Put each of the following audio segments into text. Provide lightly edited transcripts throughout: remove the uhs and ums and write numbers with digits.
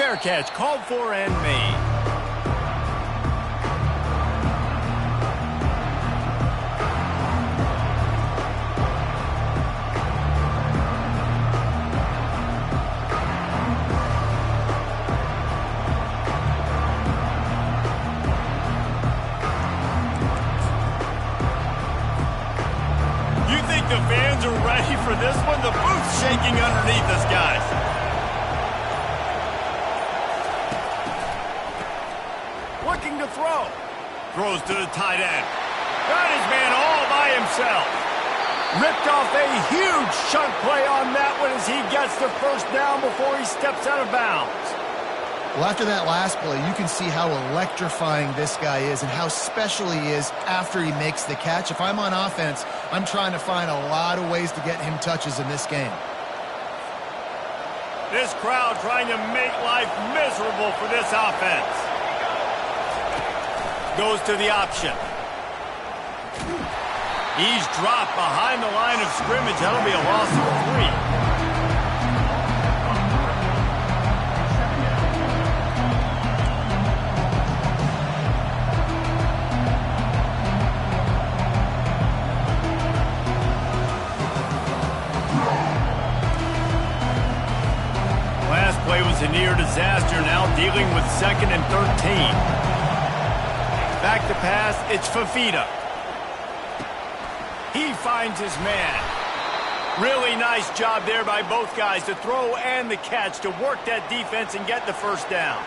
Fair catch, called for and made. The fans are ready for this one. The booth's shaking underneath us, guys. Looking to throw. Throws to the tight end. Got his man all by himself. Ripped off a huge chunk play on that one as he gets the first down before he steps out of bounds. Well, after that last play, you can see how electrifying this guy is and how special he is after he makes the catch. If I'm on offense, I'm trying to find a lot of ways to get him touches in this game. This crowd trying to make life miserable for this offense. Goes to the option. He's dropped behind the line of scrimmage. That'll be a loss of 3. Play was a near disaster, now dealing with 2nd and 13. Back to pass, it's Fafita. He finds his man. Really nice job there by both guys, the throw and the catch, to work that defense and get the first down.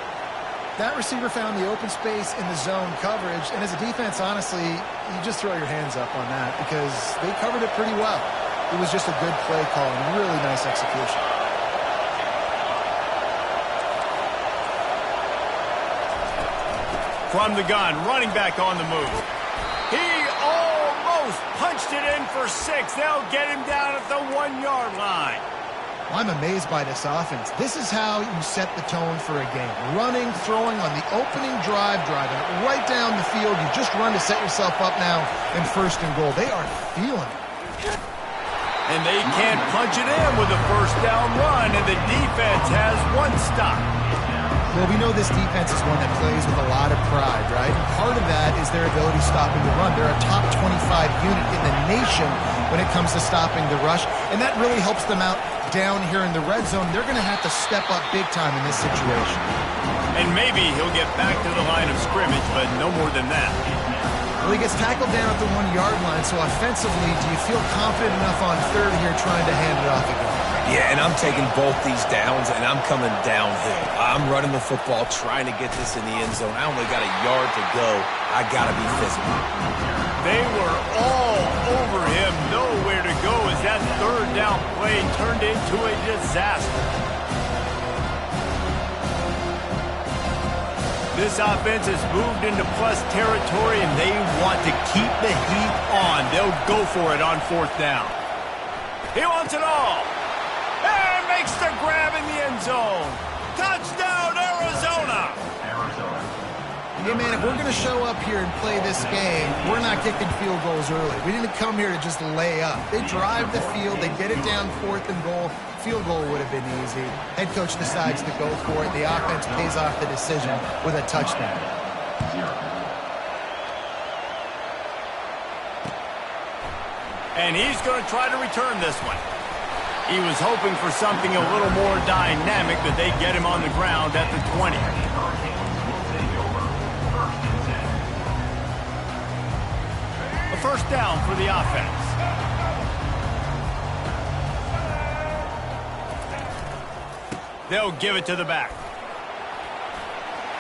That receiver found the open space in the zone coverage, and as a defense, honestly, you just throw your hands up on that because they covered it pretty well. It was just a good play call and really nice execution. From the gun, running back on the move. He almost punched it in for 6. They'll get him down at the 1-yard line. I'm amazed by this offense. This is how you set the tone for a game. Running, throwing on the opening drive, driving it right down the field. You just run to set yourself up now in 1st and goal. They are feeling it. And they can't punch it in with a first down run, and the defense has one stop. Well, we know this defense is one that plays with a lot of pride, right? And part of that is their ability stopping the run. They're a top 25 unit in the nation when it comes to stopping the rush, and that really helps them out down here in the red zone. They're going to have to step up big time in this situation. And maybe he'll get back to the line of scrimmage, but no more than that. Well, he gets tackled down at the 1-yard line, so offensively, do you feel confident enough on 3rd here trying to hand it off again? Yeah, and I'm taking both these downs, and I'm coming downhill. I'm running the football, trying to get this in the end zone. I only got a yard to go. I got to be physical. They were all over him, nowhere to go as that 3rd down play turned into a disaster. This offense has moved into plus territory, and they want to keep the heat on. They'll go for it on 4th down. He wants it all. And makes the grab in the end zone. Touchdown, Arizona! Hey, man, if we're going to show up here and play this game, we're not kicking field goals early. We didn't come here to just lay up. They drive the field. They get it down 4th and goal. Field goal would have been easy. Head coach decides to go for it. The offense pays off the decision with a touchdown. And he's going to try to return this one. He was hoping for something a little more dynamic, but they get him on the ground at the 20. A first down for the offense. They'll give it to the back.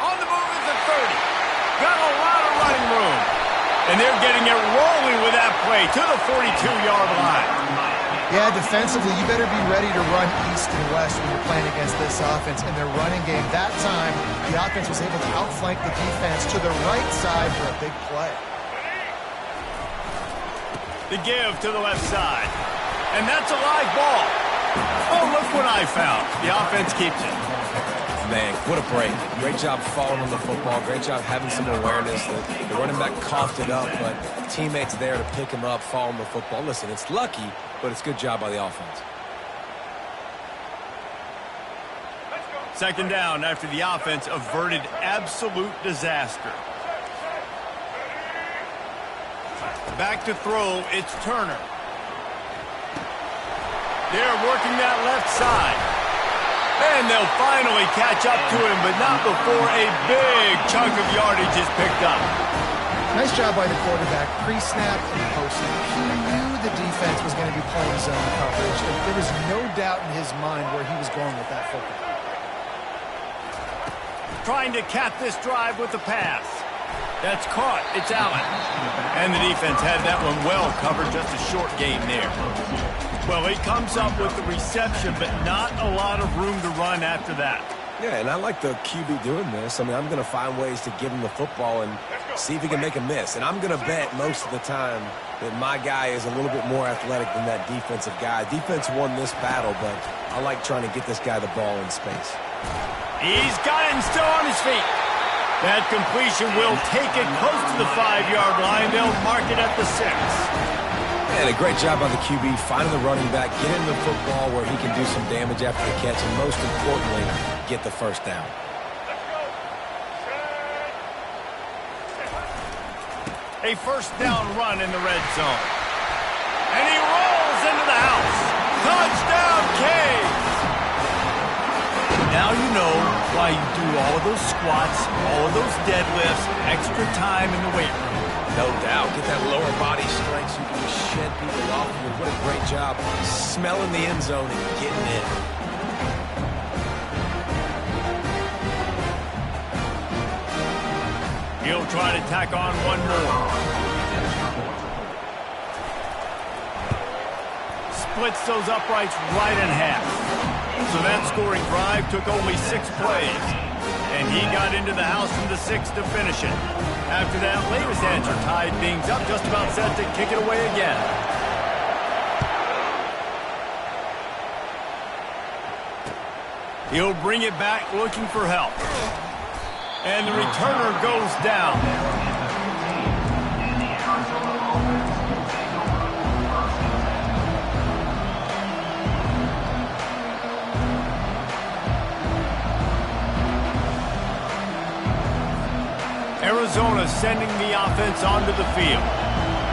On the move is the 30. Got a lot of running room. And they're getting it rolling with that play to the 42-yard line. Yeah, defensively, you better be ready to run east and west when you're playing against this offense. In their running game, that time, the offense was able to outflank the defense to the right side for a big play. The give to the left side. And that's a live ball. Oh, look what I found. The offense keeps it. Man, what a break. Great job following the football. Great job having some awareness. The running back coughed it up, but teammates there to pick him up, following the football. Listen, it's lucky, but it's good job by the offense. Second down after the offense averted absolute disaster. Back to throw, it's Turner. They're working that left side. And they'll finally catch up to him, but not before a big chunk of yardage is picked up. Nice job by the quarterback, pre-snap and post-snap. He knew the defense was going to be playing zone coverage. There was no doubt in his mind where he was going with that football. Trying to cap this drive with the pass. That's caught. It's Allen. And the defense had that one well covered. Just a short gain there. Well, he comes up with the reception, but not a lot of room to run after that. Yeah, and I like the QB doing this. I mean, I'm going to find ways to give him the football and see if he can make a miss. And I'm going to bet most of the time that my guy is a little bit more athletic than that defensive guy. Defense won this battle, but I like trying to get this guy the ball in space. He's got it and still on his feet. That completion will take it close to the 5-yard line. They'll mark it at the 6. And a great job by the QB finding the running back, getting the football where he can do some damage after the catch, and most importantly, get the first down. A first down run in the red zone. And he rolls into the house. Touchdown, Canes! Now you know why you do all of those squats, all of those deadlifts, extra time in the weight room. No doubt. Get that lower body strength so you can just shed people off of you. What a great job smelling the end zone and getting in. He'll try to tack on one more. Splits those uprights right in half. So that scoring drive took only 6 plays. And he got into the house from the 6 to finish it. After that latest answer tied things up, just about set to kick it away again. He'll bring it back looking for help. And the returner goes down. Arizona sending the offense onto the field.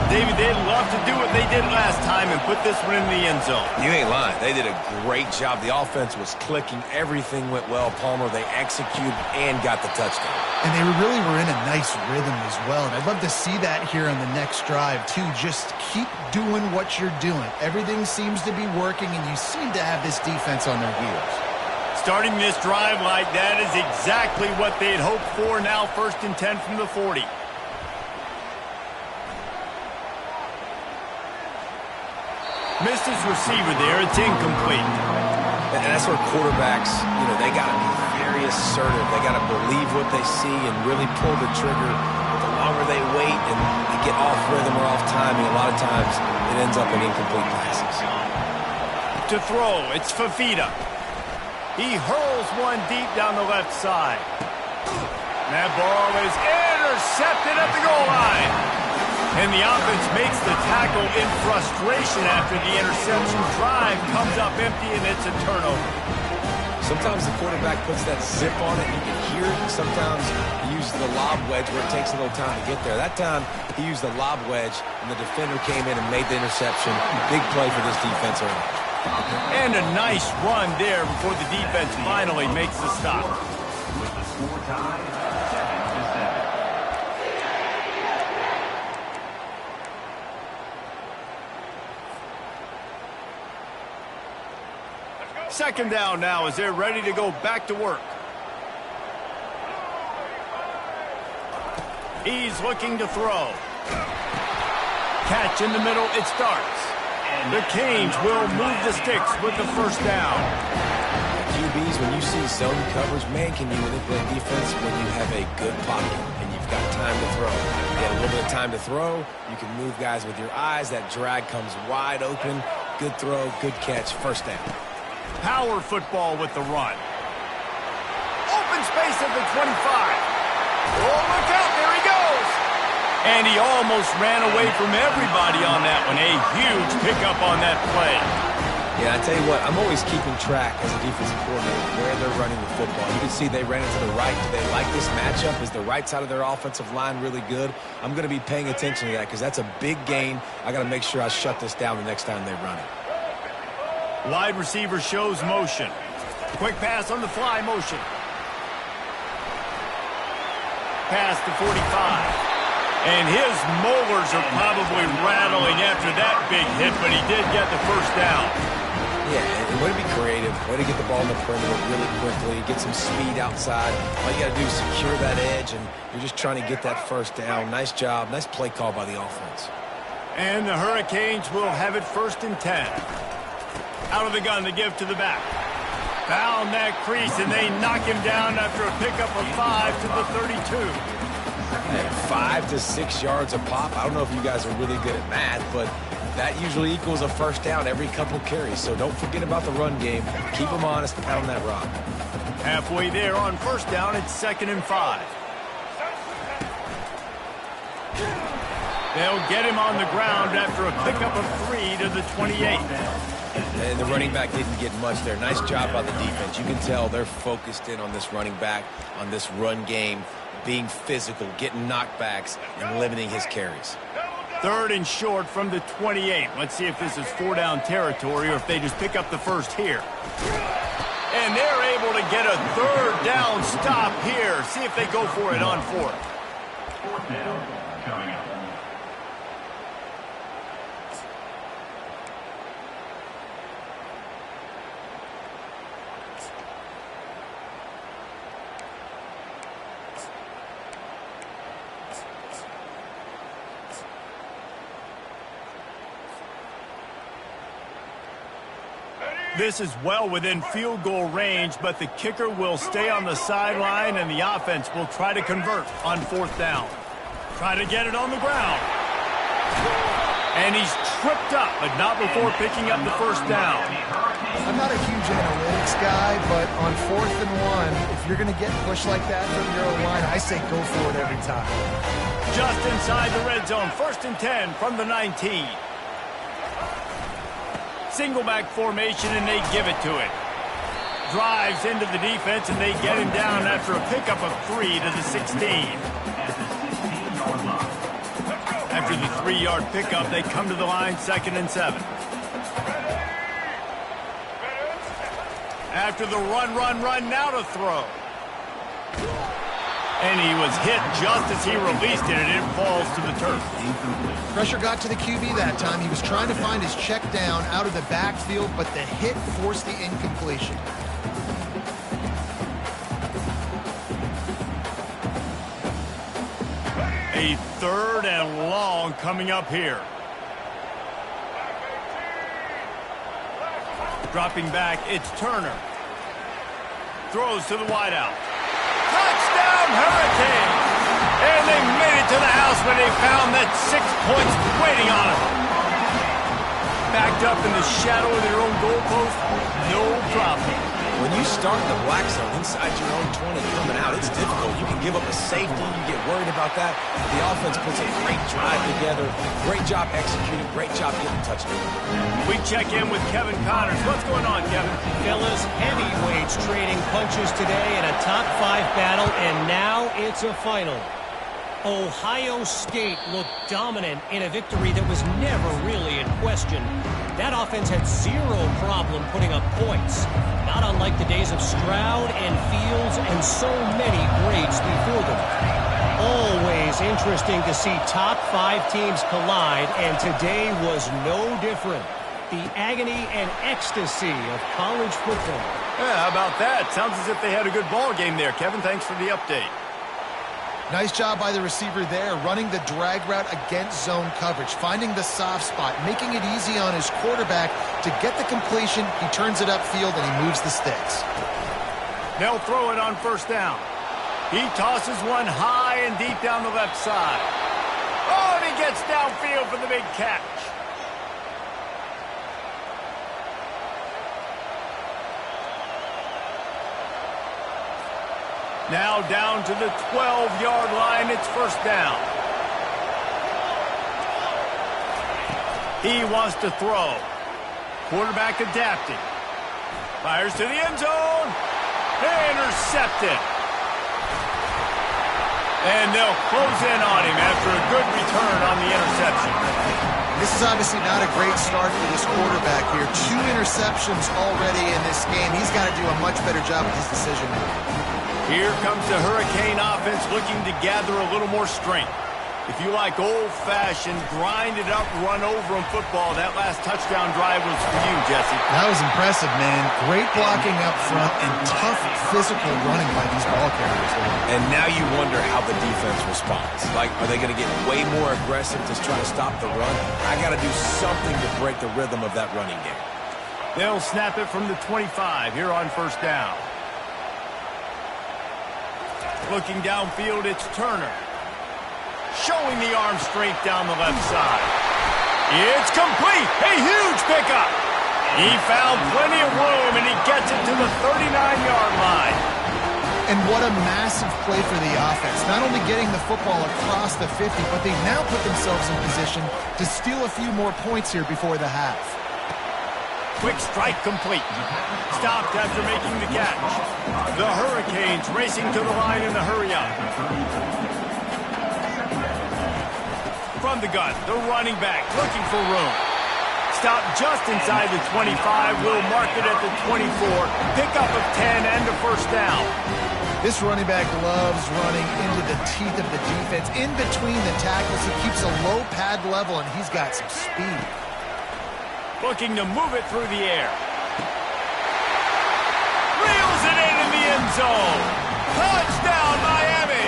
David, they'd love to do what they did last time and put this one in the end zone. You ain't lying. They did a great job. The offense was clicking. Everything went well. Palmer, they executed and got the touchdown. And they really were in a nice rhythm as well. And I'd love to see that here on the next drive, too. Just keep doing what you're doing. Everything seems to be working, and you seem to have this defense on their heels. Starting this drive like that is exactly what they'd hoped for. Now 1st and 10 from the 40. Missed his receiver there. It's incomplete. And that's where quarterbacks, they got to be very assertive. They got to believe what they see and really pull the trigger. But the longer they wait and they get off rhythm or off timing, a lot of times it ends up in incomplete passes. To throw, it's Fafita. He hurls one deep down the left side. That ball is intercepted at the goal line. And the offense makes the tackle in frustration after the interception. Drive comes up empty, and it's a turnover. Sometimes the quarterback puts that zip on it, and you can hear it. Sometimes he uses the lob wedge where it takes a little time to get there. That time, he used the lob wedge, and the defender came in and made the interception. Big play for this defense early. And a nice run there before the defense finally makes the stop. With the score tied at 7-7. Second down now as they're ready to go back to work. He's looking to throw. Catch in the middle, it starts. The Canes will move the sticks with the first down. QBs, when you see zone coverage, man, can you manipulate defense when you have a good pocket and you've got time to throw. You have a little bit of time to throw. You can move guys with your eyes. That drag comes wide open. Good throw, good catch, first down. Power football with the run. Open space at the 25. Oh, look out, there he goes. And he almost ran away from everybody on that one. A huge pickup on that play. Yeah, I tell you what, I'm always keeping track as a defensive coordinator where they're running the football. You can see they ran it to the right. Do they like this matchup? Is the right side of their offensive line really good? I'm going to be paying attention to that because that's a big gain. I got to make sure I shut this down the next time they run it. Wide receiver shows motion. Quick pass on the fly motion. Pass to 45. And his molars are probably rattling after that big hit, but he did get the first down. Yeah, and way to be creative, way to get the ball in the perimeter really quickly, get some speed outside. All you got to do is secure that edge, and you're just trying to get that first down. Nice job, nice play call by the offense. And the Hurricanes will have it 1st and 10. Out of the gun to give to the back. Found that crease, and they knock him down after a pickup of 5 to the 32. Hey, 5 to 6 yards a pop. I don't know if you guys are really good at math, but that usually equals a first down every couple carries. So don't forget about the run game. Keep them honest, pound that rock. Halfway there on 1st down, it's 2nd and 5. They'll get him on the ground after a pickup of 3 to the 28. And the running back didn't get much there. Nice job by the defense. You can tell they're focused in on this running back, on this run game, being physical, getting knockbacks, and limiting his carries. 3rd and short from the 28. Let's see if this is 4-down territory or if they just pick up the first here. And they're able to get a 3rd down stop here. See if they go for it on 4th. 4th down coming up. This is well within field goal range, but the kicker will stay on the sideline, and the offense will try to convert on 4th down. Try to get it on the ground. And he's tripped up, but not before picking up the first down. I'm not a huge analytics guy, but on 4th and 1, if you're going to get pushed like that from your own line, I say go for it every time. Just inside the red zone, 1st and 10 from the 19. Single back formation, and they give it to it. Drives into the defense, and they get him down after a pickup of 3 to the 16. After the 3-yard pickup, they come to the line 2nd and 7. After the run, now to throw. And he was hit just as he released it, and it falls to the turf. Pressure got to the QB that time. He was trying to find his check down out of the backfield, but the hit forced the incompletion. A 3rd and long coming up here. Dropping back, it's Turner. Throws to the wideout. Touchdown, Hurricanes! And they made it to the house when they found that 6 points waiting on them. Backed up in the shadow of their own goalpost, no problem. When you start in the black zone inside your own 20 coming out, it's difficult. You can give up a safety. You get worried about that. The offense puts a great drive together. Great job executing. Great job getting touchdowns. We check in with Kevin Connors. What's going on, Kevin? Fellas, heavyweights trading punches today in a top 5 battle, and now it's a final. Ohio State looked dominant in a victory that was never really in question. That offense had zero problem putting up points, not unlike the days of Stroud and Fields and so many greats before them. Always interesting to see top 5 teams collide, and today was no different. The agony and ecstasy of college football. Yeah, how about that? Sounds as if they had a good ball game there. Kevin, thanks for the update. Nice job by the receiver there, running the drag route against zone coverage, finding the soft spot, making it easy on his quarterback to get the completion. He turns it upfield, and he moves the sticks. They'll throw it on 1st down. He tosses one high and deep down the left side. Oh, and he gets downfield for the big catch. Now down to the 12-yard line. It's 1st down. He wants to throw. Quarterback adapting. Fires to the end zone. Intercepted. And they'll close in on him after a good return on the interception. This is obviously not a great start for this quarterback here. 2 interceptions already in this game. He's got to do a much better job with his decision making. Here comes the Hurricane offense looking to gather a little more strength. If you like old-fashioned, grind-it-up, run-over-'em football, that last touchdown drive was for you, Jesse. That was impressive, man. Great blocking up front and tough physical running by these ball carriers. And now you wonder how the defense responds. Like, are they going to get way more aggressive to try to stop the run? I got to do something to break the rhythm of that running game. They'll snap it from the 25 here on first down. Looking downfield, it's Turner. Showing the arm strength down the left side. It's complete. A huge pickup. He found plenty of room, and he gets it to the 39-yard line. And what a massive play for the offense. Not only getting the football across the 50, but they've now put themselves in position to steal a few more points here before the half. Quick strike complete. Stopped after making the catch. The Hurricanes racing to the line in the hurry-up. From the gun, the running back looking for room. Stopped just inside the 25. Will mark it at the 24. Pickup of 10 and a first down. This running back loves running into the teeth of the defense. In between the tackles, he keeps a low pad level, and he's got some speed. Looking to move it through the air. Reels it in the end zone. Touchdown, Miami.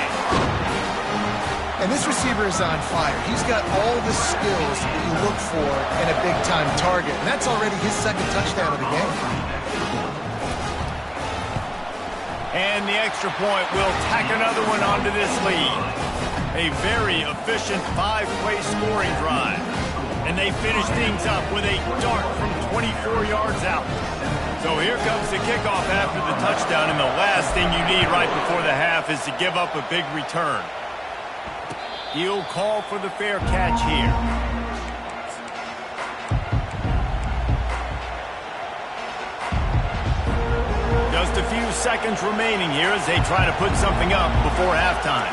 And this receiver is on fire. He's got all the skills that you look for in a big-time target. And that's already his second touchdown of the game. And the extra point will tack another one onto this lead. A very efficient 5-play scoring drive. And they finish things up with a dart from 24 yards out. So here comes the kickoff after the touchdown. And the last thing you need right before the half is to give up a big return. He'll call for the fair catch here. Just a few seconds remaining here as they try to put something up before halftime.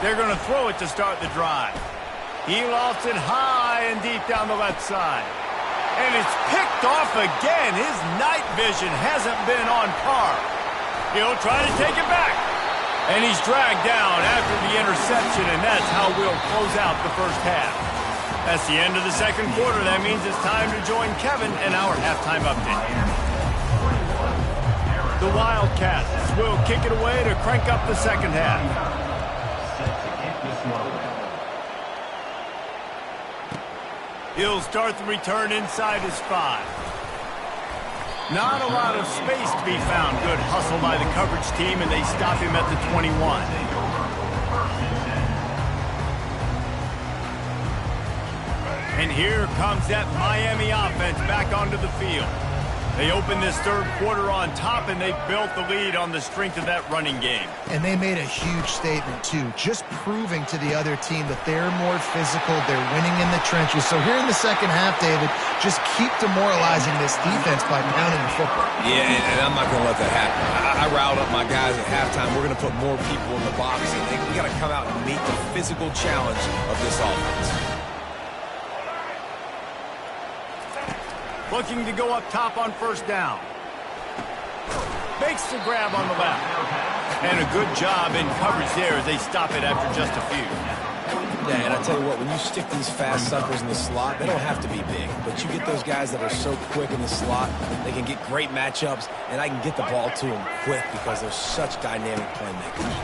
They're going to throw it to start the drive. He lofts it high and deep down the left side. And it's picked off again. His night vision hasn't been on par. He'll try to take it back. And he's dragged down after the interception, and that's how we'll close out the first half. That's the end of the second quarter. That means it's time to join Kevin in our halftime update. The Wildcats will kick it away to crank up the second half. He'll start the return inside his 5. Not a lot of space to be found. Good hustle by the coverage team, and they stop him at the 21. And here comes that Miami offense back onto the field. They open this third quarter on top, and they built the lead on the strength of that running game. And they made a huge statement, too, just proving to the other team that they're more physical, they're winning in the trenches. So here in the second half, David, just keep demoralizing this defense by pounding the football. Yeah, and I'm not going to let that happen. I riled up my guys at halftime. We're going to put more people in the box, and we got to come out and meet the physical challenge of this offense. Looking to go up top on first down. Makes the grab on the left. And a good job in coverage there as they stop it after just a few. Yeah, and I tell you what, when you stick these fast suckers in the slot, they don't have to be big. But you get those guys that are so quick in the slot, they can get great matchups, and I can get the ball to them quick because they're such dynamic playmakers.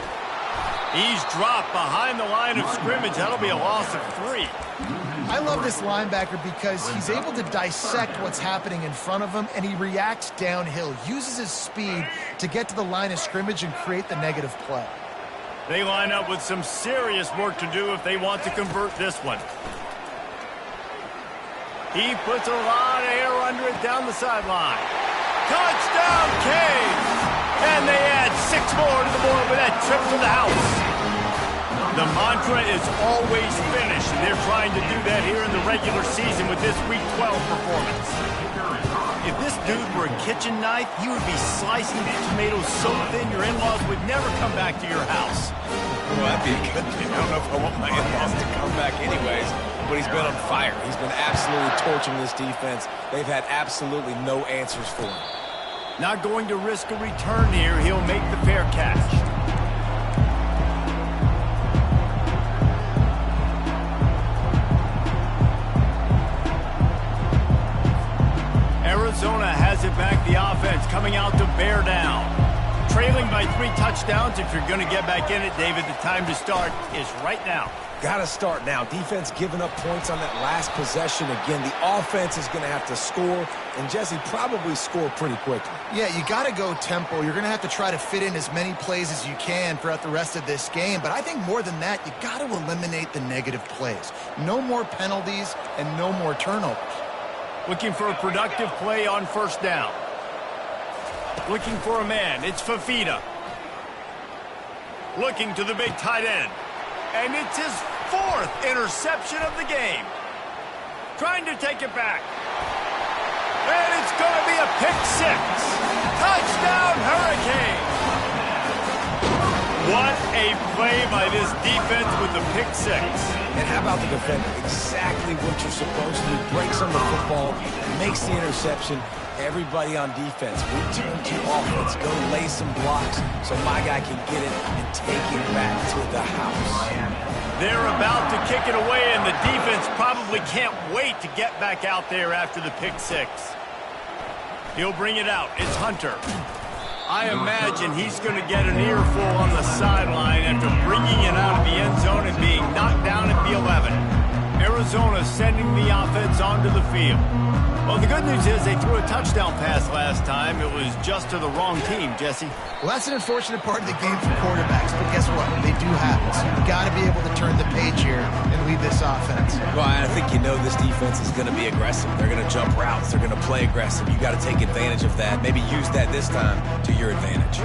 He's dropped behind the line of scrimmage. That'll be a loss of 3. I love this linebacker because he's able to dissect what's happening in front of him, and he reacts downhill, uses his speed to get to the line of scrimmage and create the negative play. They line up with some serious work to do if they want to convert this one. He puts a lot of air under it down the sideline. Touchdown, Canes! And they add 6 more to the board with that trip to the house. The mantra is always finish, and they're trying to do that here in the regular season with this Week 12 performance. If this dude were a kitchen knife, he would be slicing the tomatoes so thin your in-laws would never come back to your house. Well, that'd be a good thing. I don't know if I want my in-laws to come back anyways, but he's been on fire. He's been absolutely torching this defense. They've had absolutely no answers for him. Not going to risk a return here. He'll make the fair catch. Arizona has it back, the offense coming out to bear down. Trailing by 3 touchdowns. If you're going to get back in it, David, the time to start is right now. Got to start now. Defense giving up points on that last possession. Again, the offense is going to have to score, and Jesse probably score pretty quickly. Yeah, you got to go tempo. You're going to have to try to fit in as many plays as you can throughout the rest of this game. But I think more than that, you got to eliminate the negative plays. No more penalties and no more turnovers. Looking for a productive play on first down. Looking for a man. It's Fafita. Looking to the big tight end. And it's his 4th interception of the game. Trying to take it back. And it's going to be a pick 6. Touchdown, Hurricane. What a play by this defense with the pick 6. And how about the defender? Exactly what you're supposed to do. Breaks on the football, makes the interception. Everybody on defense, return to offense. Go lay some blocks so my guy can get it and take it back to the house. They're about to kick it away, and the defense probably can't wait to get back out there after the pick 6. He'll bring it out. It's Hunter. I imagine he's going to get an earful on the sideline after bringing it out of the end zone and being knocked down at the 11. Arizona sending the offense onto the field. Well, the good news is they threw a touchdown pass last time. It was just to the wrong team, Jesse. Well, that's an unfortunate part of the game for quarterbacks, but guess what? They do happen. So you've got to be able to turn the page here and lead this offense. Well, I think you know this defense is going to be aggressive. They're going to jump routes. They're going to play aggressive. You got to take advantage of that. Maybe use that this time to your advantage.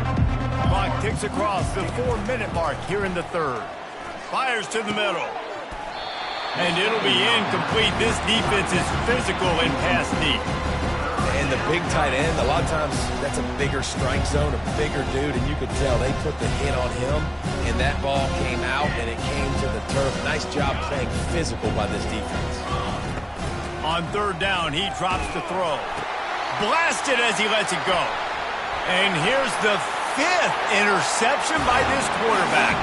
Clock ticks across the 4-minute mark here in the 3rd. Fires to the middle. And it'll be incomplete. This defense is physical in pass deep. And the big tight end, a lot of times that's a bigger strike zone, a bigger dude, and you could tell they put the hit on him, and that ball came out, and it came to the turf. Nice job playing physical by this defense. On 3rd down, he drops the throw. Blasted as he lets it go. And here's the 5th interception by this quarterback.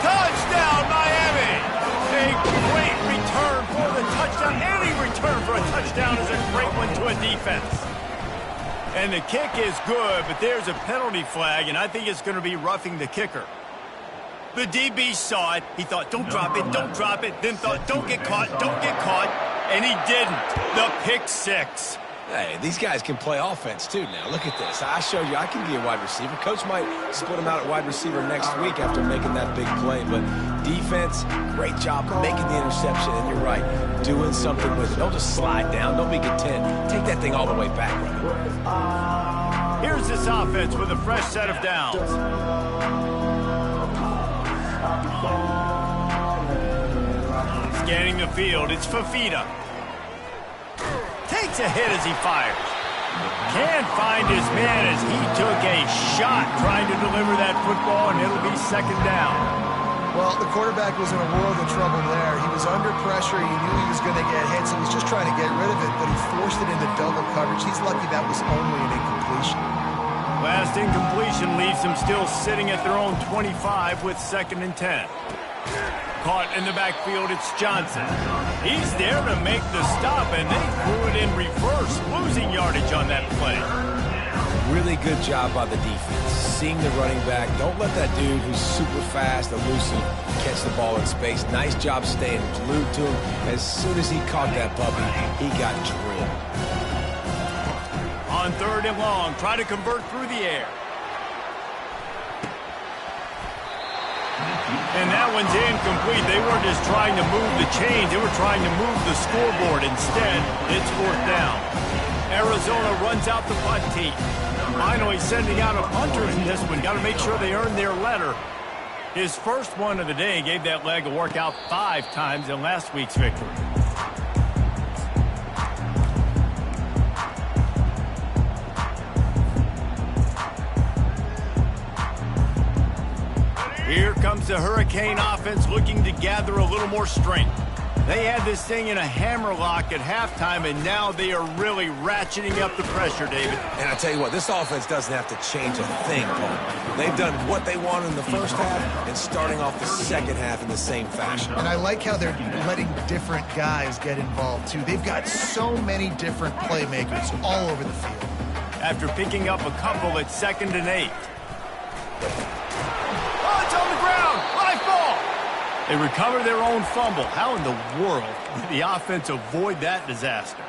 Touchdown, Miami! A great return for the touchdown. Any return for a touchdown is a great one to a defense. And the kick is good, but there's a penalty flag, and I think it's going to be roughing the kicker. The DB saw it. He thought, don't drop it, don't drop it. Then thought, don't get caught, don't get caught. And he didn't. The pick 6. Hey, these guys can play offense, too, now. Look at this. I showed you I can be a wide receiver. Coach might split him out at wide receiver next week after making that big play. But defense, great job making the interception. And you're right, doing something with it. Don't just slide down. Don't be content. Take that thing all the way back. Here's this offense with a fresh set of downs. Scanning the field, it's Fafita. Takes a hit as he fires. Can't find his man as he took a shot trying to deliver that football, and it'll be 2nd down. Well, the quarterback was in a world of trouble there. He was under pressure. He knew he was going to get hit, so he was just trying to get rid of it, but he forced it into double coverage. He's lucky that was only an incompletion. Last incompletion leaves them still sitting at their own 25 with 2nd and 10. Caught in the backfield, it's Johnson. He's there to make the stop, and they threw it in reverse, losing yardage on that play. Really good job by the defense. Seeing the running back. Don't let that dude who's super fast, elusive, catch the ball in space. Nice job staying glued to him. As soon as he caught that puppy, he got drilled. On 3rd and long, try to convert through the air. And that one's incomplete. They weren't just trying to move the chains. They were trying to move the scoreboard. Instead, it's 4th down. Arizona runs out the punt team. Finally sending out a punter in this one. Got to make sure they earn their letter. His first one of the day gave that leg a workout 5 times in last week's victory. Here comes the Hurricane offense looking to gather a little more strength. They had this thing in a hammerlock at halftime, and now they are really ratcheting up the pressure, David. And I tell you what, this offense doesn't have to change a thing, Paul. They've done what they wanted in the first half and starting off the second half in the same fashion. And I like how they're letting different guys get involved, too. They've got so many different playmakers all over the field. After picking up a couple at 2nd and 8. Oh, it's on the ground. Live ball. They recover their own fumble. How in the world did the offense avoid that disaster?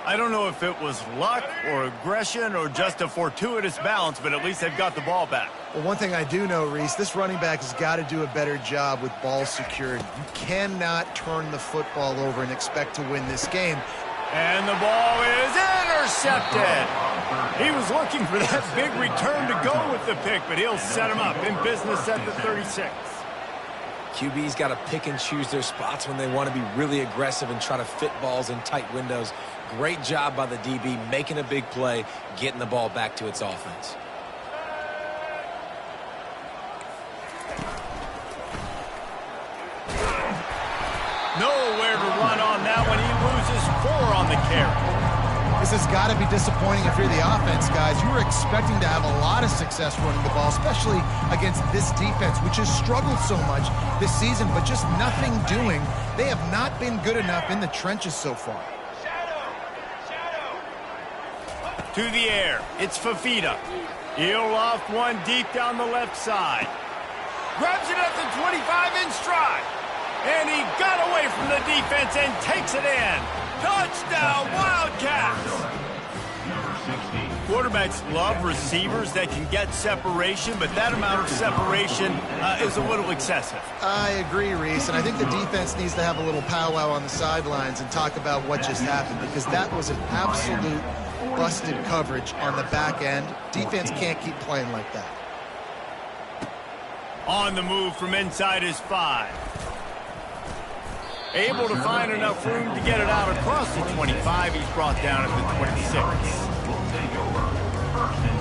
I don't know if it was luck or aggression or just a fortuitous bounce, but at least they've got the ball back. Well, one thing I do know, Reese, this running back has got to do a better job with ball security. You cannot turn the football over and expect to win this game. And the ball is intercepted. He was looking for that big return to go with the pick, but he'll set him up in business at the 36. QB's got to pick and choose their spots when they want to be really aggressive and try to fit balls in tight windows. Great job by the DB making a big play, getting the ball back to its offense. Nowhere to run on that one. He loses 4 on the carry. This has got to be disappointing if you're the offense, guys. You were expecting to have a lot of success running the ball, especially against this defense, which has struggled so much this season, but just nothing doing. They have not been good enough in the trenches so far. To the air, it's Fafita. He'll loft one deep down the left side. Grabs it at the 25 in stride. And he got away from the defense and takes it in. Touchdown, Wildcats! Quarterbacks love receivers that can get separation, but that amount of separation is a little excessive. I agree, Reese, and I think the defense needs to have a little powwow on the sidelines and talk about what just happened, because that was an absolute busted coverage on the back end. Defense can't keep playing like that. On the move from inside his 5. Able to find enough room to get it out across the 25. He's brought down at the 26. Will take over 1st and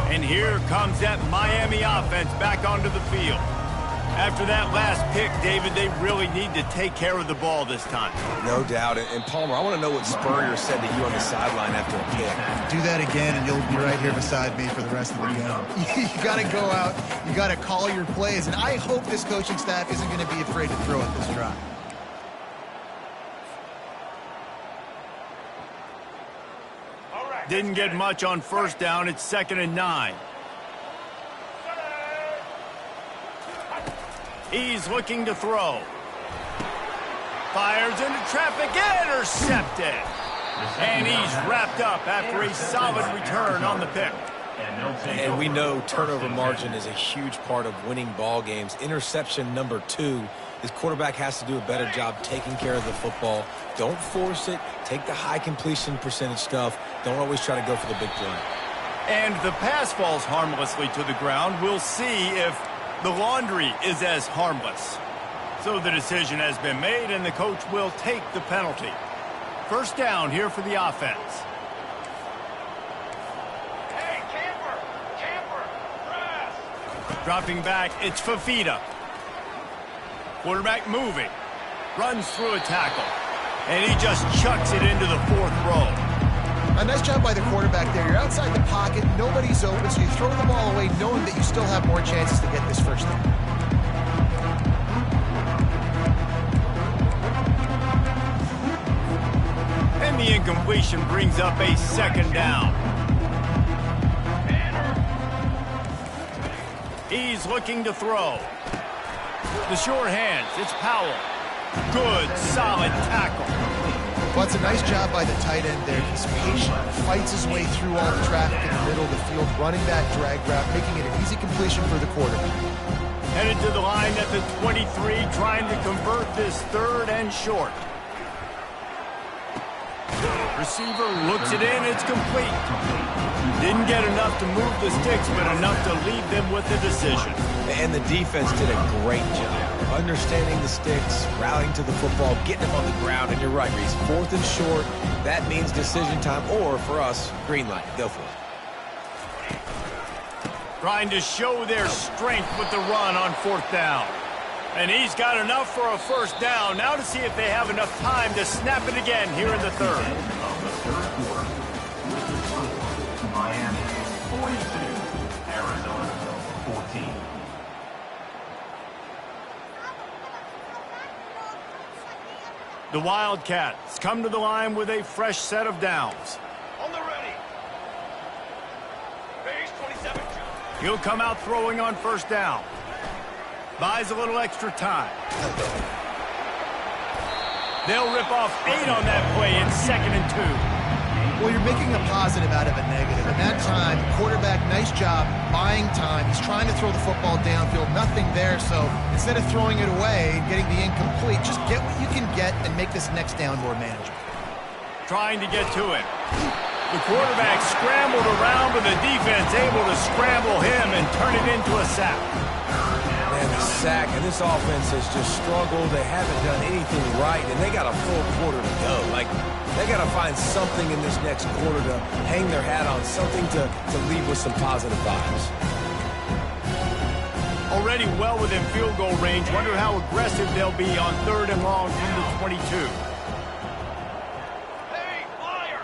10. And here comes that Miami offense back onto the field. After that last pick, David, they really need to take care of the ball this time. No doubt. And Palmer, I want to know what Spurrier said to you on the sideline after a pick. Do that again, and you'll be right here beside me for the rest of the game. You got to go out. You got to call your plays, and I hope this coaching staff isn't going to be afraid to throw at this drive. Didn't get much on 1st down. It's 2nd and 9. He's looking to throw. Fires into traffic, intercepted. And he's wrapped up after a solid return on the pick. And we know turnover margin is a huge part of winning ball games. Interception number 2. This quarterback has to do a better job taking care of the football. Don't force it. Take the high completion percentage stuff. Don't always try to go for the big play. And the pass falls harmlessly to the ground. We'll see if the laundry is as harmless. So the decision has been made, and the coach will take the penalty. 1st down here for the offense. Hey, camper, press. Dropping back, it's Fafita. Quarterback moving. Runs through a tackle. And he just chucks it into the 4th row. A nice job by the quarterback there. You're outside the pocket, nobody's open, so you throw the ball away knowing that you still have more chances to get this 1st down. And the incompletion brings up a 2nd down. He's looking to throw. The short hands, it's Powell. Good, solid tackle. Well, it's a nice job by the tight end there. He's patient, fights his way through all the traffic in the middle of the field, running that drag route, making it an easy completion for the quarterback. Headed to the line at the 23, trying to convert this 3rd and short. Receiver looks it in. It's complete. Didn't get enough to move the sticks, but enough to leave them with the decision. And the defense did a great job understanding the sticks, rallying to the football, getting them on the ground. And you're right, Reese. 4th and short, that means decision time. Or, for us, green light. Go for it. Trying to show their strength with the run on 4th down. And he's got enough for a first down. Now to see if they have enough time to snap it again here in the third. Miami 42, Arizona 14. The Wildcats come to the line with a fresh set of downs. On the ready. Base 27. He'll come out throwing on first down. Buys a little extra time. They'll rip off 8 on that play in 2nd and 2. Well, you're making a positive out of a negative. And that time, quarterback, nice job buying time. He's trying to throw the football downfield. Nothing there, so instead of throwing it away and getting the incomplete, just get what you can get and make this next down more manageable. Trying to get to it. The quarterback scrambled around, but the defense able to scramble him and turn it into a sack. Man, the sack, and this offense has just struggled. They haven't done anything right, and they got a full quarter to go. Like, they got to find something in this next quarter to hang their hat on, something to leave with some positive vibes. Already well within field goal range. Wonder how aggressive they'll be on 3rd and long from the 22. Hey, flyer.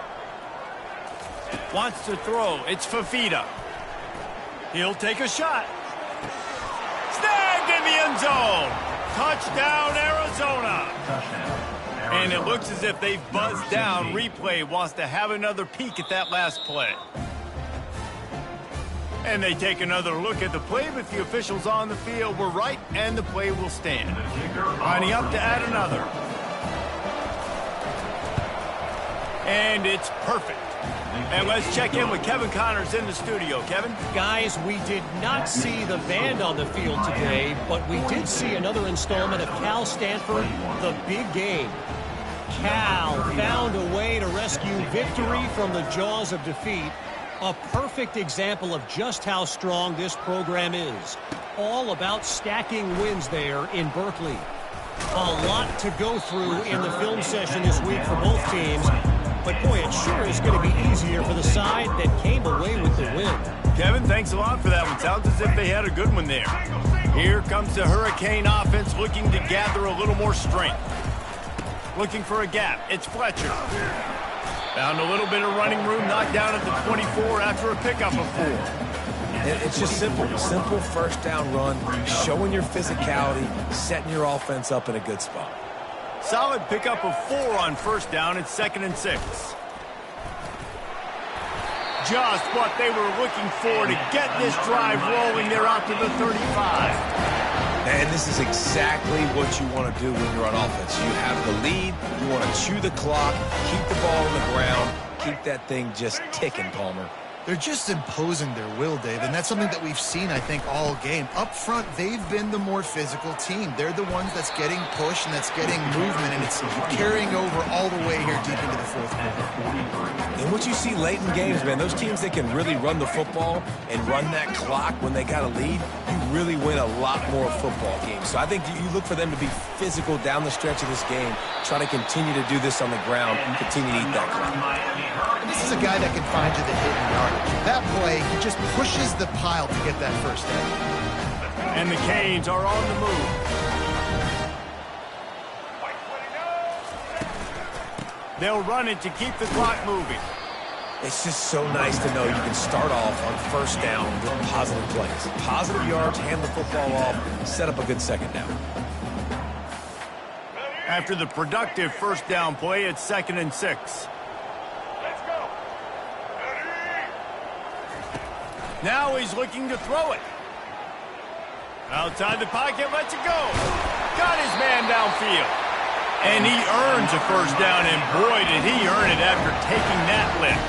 Wants to throw. It's Fafita. He'll take a shot. Snagged in the end zone. Touchdown, Arizona. Touchdown. And it looks as if they've buzzed down. Replay wants to have another peek at that last play. And they take another look at the play, but the officials on the field were right, and the play will stand. Lining up to add another. And it's perfect. And let's check in with Kevin Connors in the studio. Kevin? Guys, we did not see the band on the field today, but we did see another installment of Cal Stanford, the big game. Cal found a way to rescue victory from the jaws of defeat. A perfect example of just how strong this program is. All about stacking wins there in Berkeley. A lot to go through in the film session this week for both teams. But, boy, it sure is going to be easier for the side that came away with the win. Kevin, thanks a lot for that one. Sounds as if they had a good one there. Here comes the Hurricane offense looking to gather a little more strength. Looking for a gap. It's Fletcher. Found a little bit of running room, knocked down at the 24 after a pickup of 4. It's just simple. Simple first down run, showing your physicality, setting your offense up in a good spot. Solid pickup of 4 on first down. It's 2nd and 6. Just what they were looking for to get this drive rolling. They're out to the 35. And this is exactly what you want to do when you're on offense. You have the lead. You want to chew the clock, keep the ball on the ground, keep that thing just ticking, Palmer. They're just imposing their will, Dave, and that's something that we've seen, I think, all game. Up front, they've been the more physical team. They're the ones that's getting pushed and that's getting movement, and it's carrying over all the way here deep into the 4th quarter. And what you see late in games, man, those teams that can really run the football and run that clock when they got a lead, you really win a lot more football games. So I think you look for them to be physical down the stretch of this game, try to continue to do this on the ground, continue to eat that clock. And this is a guy that can find you the hidden yardage. That play, he just pushes the pile to get that first down. And the Canes are on the move. They'll run it to keep the clock moving. It's just so nice to know you can start off on first down with positive plays. Positive yards, hand the football off, set up a good second down. After the productive first down play, it's 2nd and 6. Let's go. Now he's looking to throw it. Outside the pocket, lets it go. Got his man downfield. And he earns a first down, and boy, did he earn it after taking that lift.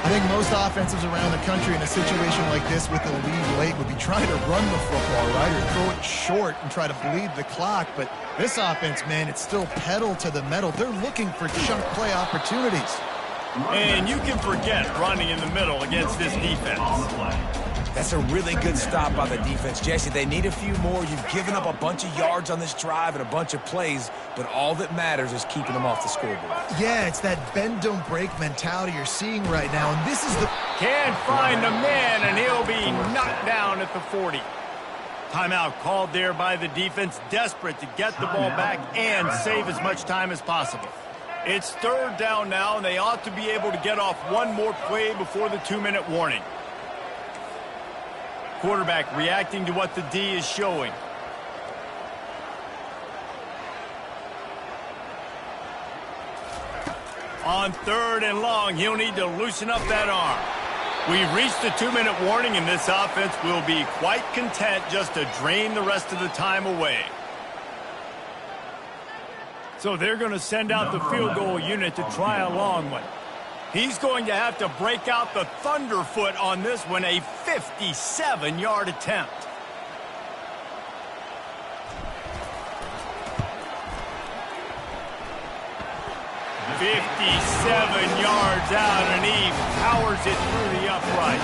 I think most offenses around the country in a situation like this with the lead late would be trying to run the football, right, or throw it short and try to bleed the clock. But this offense, man, it's still pedal to the metal. They're looking for chunk play opportunities. And you can forget running in the middle against this defense. That's a really good stop by the defense, Jesse. They need a few more. You've given up a bunch of yards on this drive and a bunch of plays, but all that matters is keeping them off the scoreboard. Yeah, it's that bend, don't break mentality you're seeing right now, and this is the... Can't find the man, and he'll be knocked down at the 40. Timeout called there by the defense, desperate to get the ball back and save as much time as possible. It's third down now, and they ought to be able to get off one more play before the 2-minute warning. Quarterback reacting to what the D is showing. On third and long, he'll need to loosen up that arm. We've reached the 2-minute warning, and this offense will be quite content just to drain the rest of the time away. So they're going to send out the field goal unit to try a long one. He's going to have to break out the thunderfoot on this one, a 57-yard attempt. "57 yards out, and he powers it through the uprights.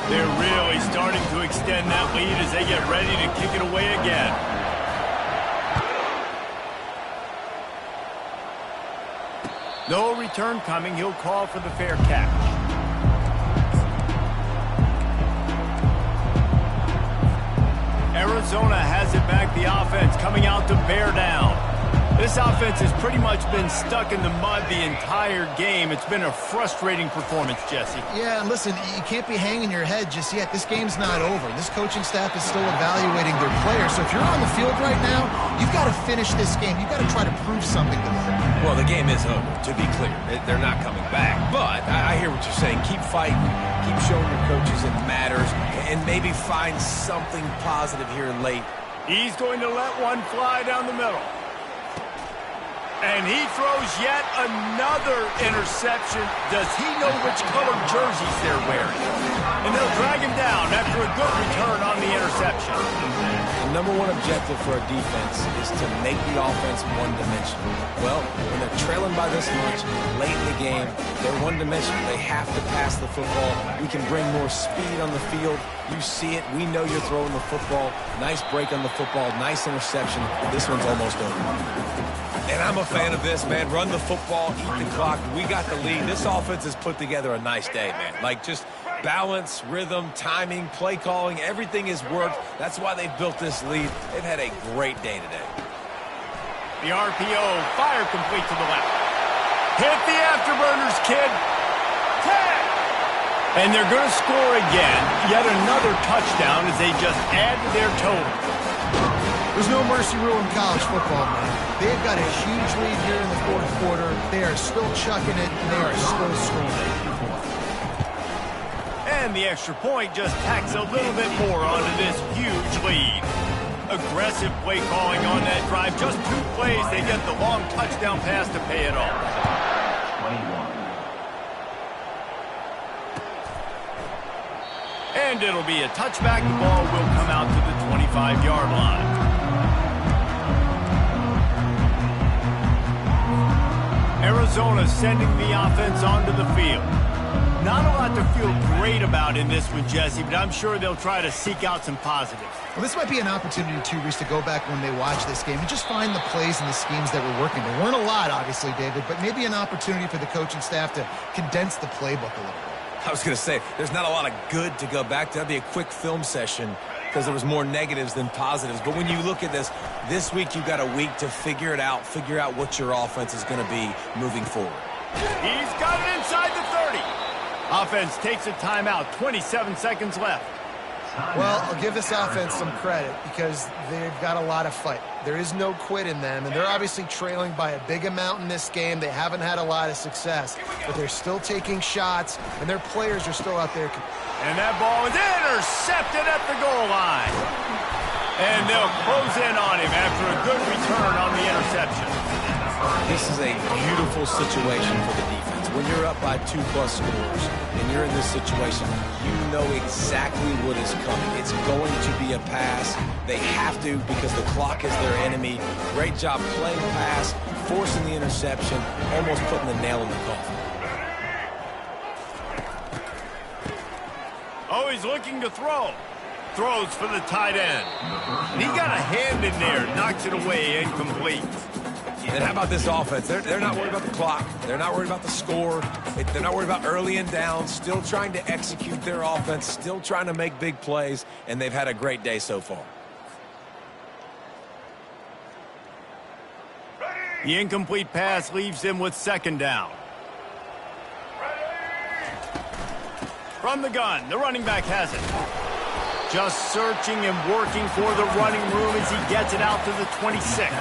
They're really starting to extend that lead as they get ready to kick it away again. No return coming. He'll call for the fair catch. Arizona has it back. The offense coming out to bear down. This offense has pretty much been stuck in the mud the entire game. It's been a frustrating performance, Jesse. Yeah, and listen, you can't be hanging your head just yet. This game's not over. This coaching staff is still evaluating their players. So if you're on the field right now, you've got to finish this game. You've got to try to prove something to them. Well, the game is over, to be clear. They're not coming back. But I hear what you're saying. Keep fighting. Keep showing your coaches it matters. And maybe find something positive here late. He's going to let one fly down the middle. And he throws yet another interception. Does he know which color jerseys they're wearing? And they'll drag him down after a good return on the interception. The number one objective for a defense is to make the offense one-dimensional. Well, when they're trailing by this much late in the game, they're one-dimensional. They have to pass the football. We can bring more speed on the field. You see it. We know you're throwing the football. Nice break on the football. Nice interception. This one's almost over. And I'm a fan of this, man. Run the football, eat the clock. We got the lead. This offense has put together a nice day, man. Like, just balance, rhythm, timing, play calling, everything has worked. That's why they've built this lead. They've had a great day today. The RPO, fire complete to the left. Hit the afterburners, kid. 10. And they're going to score again. Yet another touchdown as they just add to their total. There's no mercy rule in college football, man. They've got a huge lead here in the fourth quarter. They are still chucking it, and they are still scoring. And the extra point just tacks a little bit more onto this huge lead. Aggressive play calling on that drive. Just 2 plays, they get the long touchdown pass to pay it off. 21. And it'll be a touchback. The ball will come out to the 25-yard line. Arizona sending the offense onto the field. Not a lot to feel great about in this one, Jesse, but I'm sure they'll try to seek out some positives. Well, this might be an opportunity, too, Reese, to go back when they watch this game and just find the plays and the schemes that were working. There weren't a lot, obviously, David, but maybe an opportunity for the coaching staff to condense the playbook a little bit. I was going to say, there's not a lot of good to go back to. That'd be a quick film session because there was more negatives than positives. But when you look at this week you've got a week to figure it out, figure out what your offense is going to be moving forward. He's got it inside the 30. Offense takes a timeout, 27 seconds left. Well, I'll give this offense some credit because they've got a lot of fight. There is no quit in them, and they're obviously trailing by a big amount in this game. They haven't had a lot of success, but they're still taking shots, and their players are still out there. And that ball is intercepted at the goal line. And they'll close in on him after a good return on the interception. This is a beautiful situation for the defense. when you're up by 2+ scores and you're in this situation, you know exactly what is coming. It's going to be a pass. They have to because the clock is their enemy. Great job playing pass, forcing the interception, almost putting the nail in the coffin. Oh, he's looking to throw. Throws for the tight end. And he got a hand in there, knocks it away, incomplete. And how about this offense? They're not worried about the clock. They're not worried about the score. They're not worried about early and down. Still trying to execute their offense. Still trying to make big plays. And they've had a great day so far. The incomplete pass leaves him with 2nd down. From the gun, the running back has it. Just searching and working for the running room as he gets it out to the 26.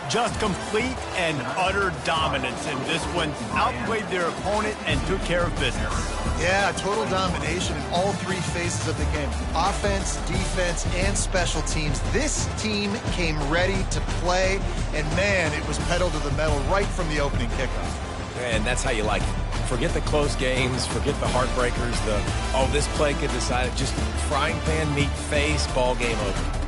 Just complete and utter dominance in this one. Outplayed their opponent and took care of business. Yeah, total domination in all 3 phases of the game. Offense, defense, and special teams. This team came ready to play, and man, it was pedal to the metal right from the opening kickoff. And that's how you like it. Forget the close games, forget the heartbreakers, this play could decide it. Just frying pan meat face, ball game over.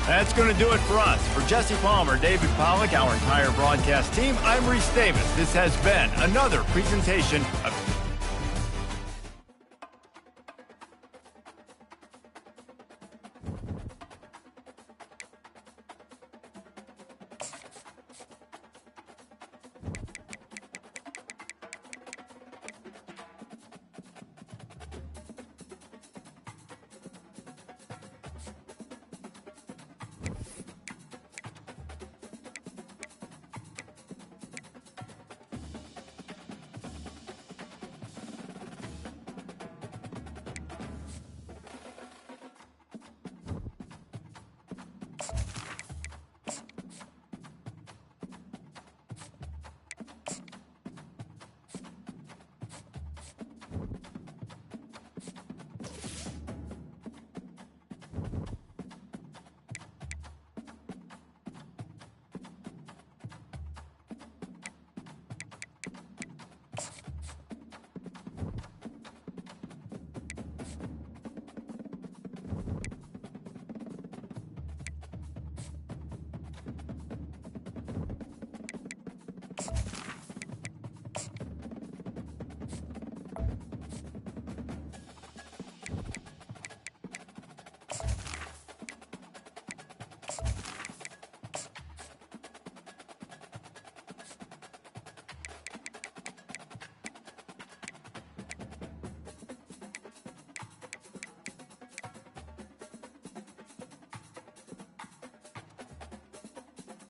That's going to do it for us. For Jesse Palmer, David Pollack, our entire broadcast team, I'm Reese Davis. This has been another presentation of